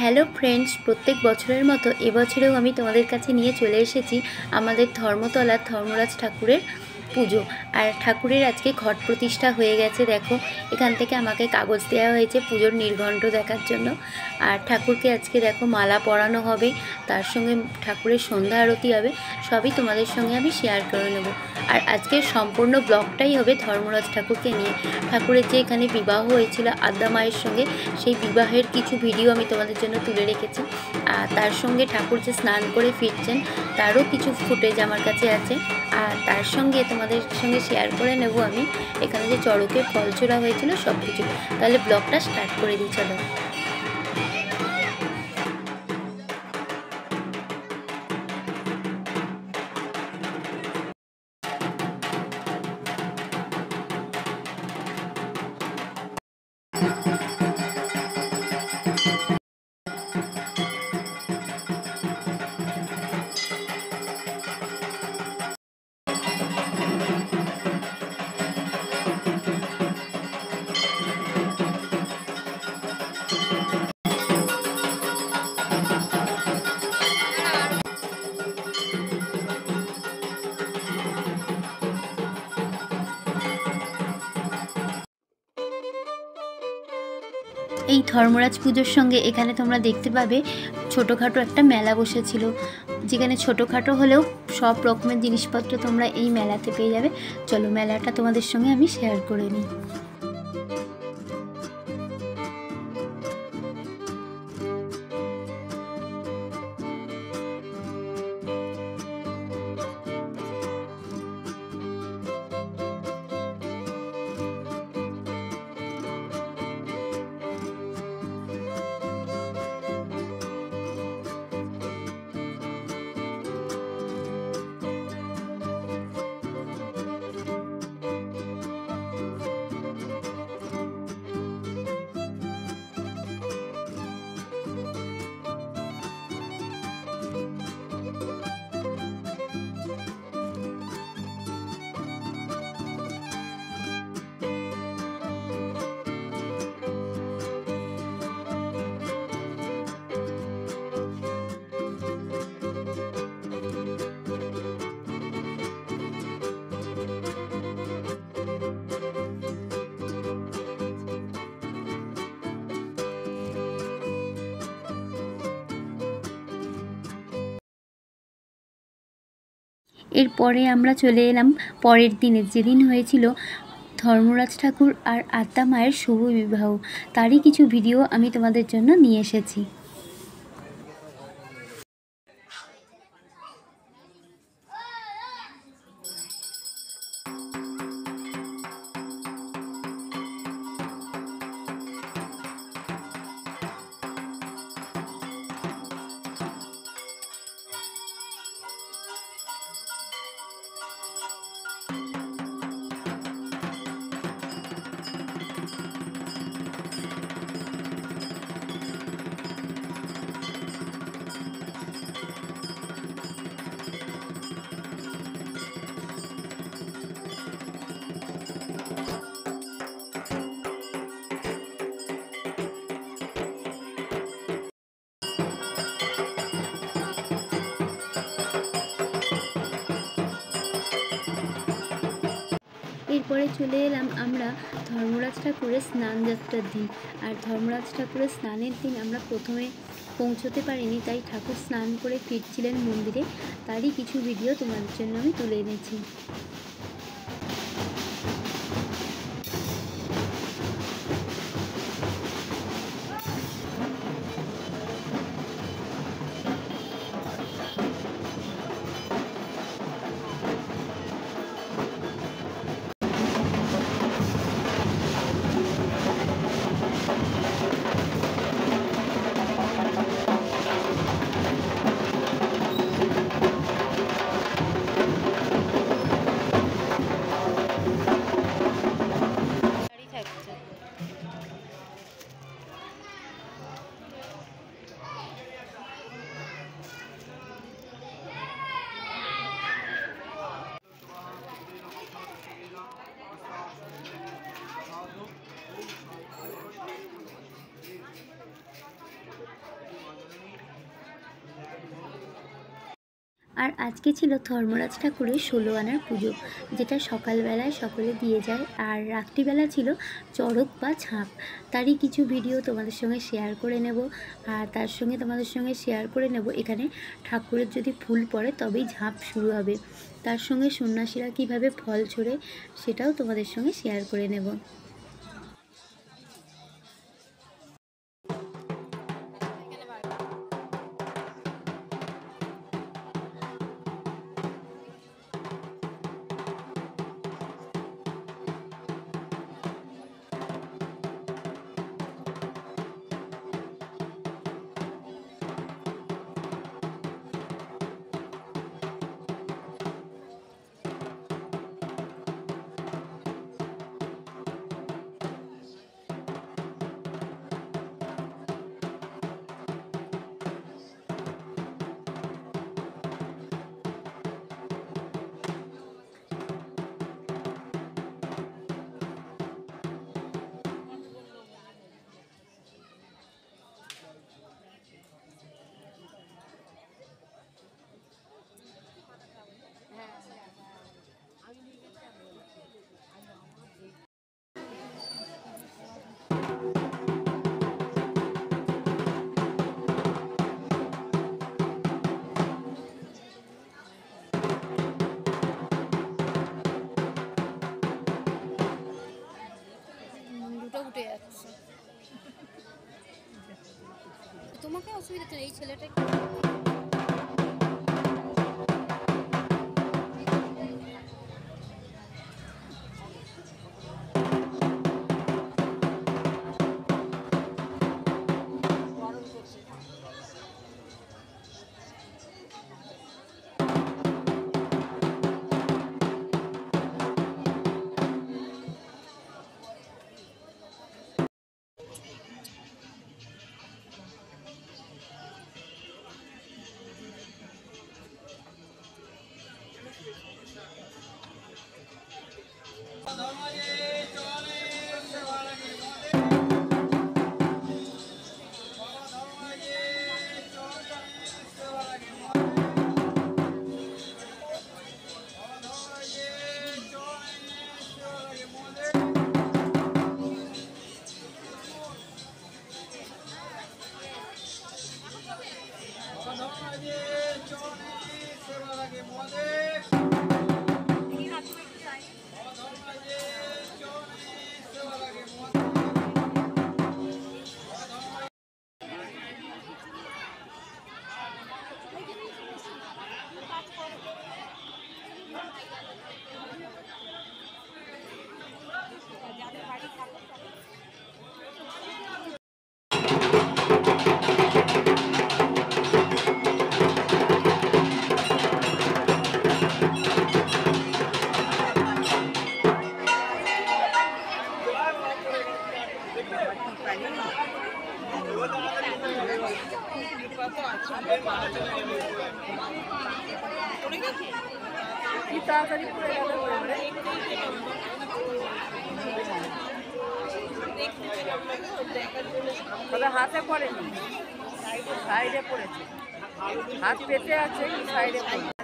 Hello friends, প্রত্যেক বছরের মতো এবছরেও আমি তোমাদের কাছে নিয়ে চলে এসেছি আমাদের ধর্মতলার ধর্মরাজ ঠাকুরের পুজো। আর ঠাকুরের আজকে ঘট প্রতিষ্ঠা হয়ে গেছে। দেখো, এখান থেকে আমাকে কাগজ দেওয়া হয়েছে পুজোর নির্ঘণ্ট দেখার জন্য। আর ঠাকুরকে আজকে দেখো মালা পরানো হবে, তার সঙ্গে ঠাকুরের সন্ধ্যা আরতি হবে। সবই তোমাদের সঙ্গে আমি শেয়ার করে নেব। আর আজকের সম্পূর্ণ ব্লগটাই হবে ধর্মরাজ ঠাকুরকে নিয়ে। ঠাকুরের যে এখানে বিবাহ হয়েছিল আদ্যা মায়ের সঙ্গে, সেই বিবাহের কিছু ভিডিও আমি তোমাদের জন্য তুলে রেখেছি। আর তার সঙ্গে ঠাকুর যে স্নান করে ফিরছেন তারও কিছু ফুটেজ আমার কাছে আছে। আর তার সঙ্গে তোমাদের সঙ্গে শেয়ার করে নেব আমি এখানে যে চড়কে ফল ছোড়া হয়েছিল সব কিছু। তাহলে ব্লগটা স্টার্ট করে দিই, চলো। এই ধর্মরাজ পুজোর সঙ্গে এখানে তোমরা দেখতে পাবে ছোটোখাটো একটা মেলা বসেছিল, যেখানে ছোটোখাটো হলেও সব রকমের জিনিসপত্র তোমরা এই মেলাতে পেয়ে যাবে। চলো মেলাটা তোমাদের সঙ্গে আমি শেয়ার করে নিই। এরপরে আমরা চলে এলাম পরের দিনে, যেদিন হয়েছিল ধর্মরাজ ঠাকুর আর আদ্যা মায়ের শুভ বিবাহ। তারই কিছু ভিডিও আমি তোমাদের জন্য নিয়ে এসেছি। এরপরে চলে এলাম আমরা ধর্মরাজ ঠাকুরের স্নান যাত্রার দিন। আর ধর্মরাজ ঠাকুরের স্নানের দিন আমরা প্রথমে পৌঁছতে পারিনি, তাই ঠাকুর স্নান করে ফিরছিলেন মন্দিরে, তারই কিছু ভিডিও তোমাদের জন্য আমি তুলে এনেছি। আর আজকে ছিল ধর্মরাজ ঠাকুরের 16 আনার পুজো, যেটা সকালবেলায় সকলে দিয়ে যায়। আর রাত্রিবেলা ছিল চড়ক বা ঝাঁপ, তারই কিছু ভিডিও তোমাদের সঙ্গে শেয়ার করে নেব। আর তার সঙ্গে তোমাদের সঙ্গে শেয়ার করে নেব এখানে ঠাকুরের যদি ফুল পড়ে তবেই ঝাঁপ শুরু হবে, তার সঙ্গে সন্ন্যাসীরা কীভাবে ফল ছোড়ে সেটাও তোমাদের সঙ্গে শেয়ার করে নেব। উঠে যাচ্ছে, তোমাকে অসুবিধা তো এই ছেলেটা কি তাড়াতাড়ি পড়ে গেল তবে হাতে পড়েনি, সাইডে পড়েছে, হাত পেতে আছে সাইডে পড়েছে।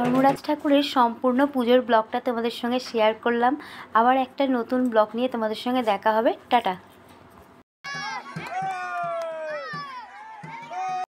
ধর্মরাজ ঠাকুরের সম্পূর্ণ পুজোর ব্লগটা তোমাদের সঙ্গে শেয়ার করলাম। আবার একটা নতুন ব্লগ নিয়ে তোমাদের সঙ্গে দেখা হবে। টাটা।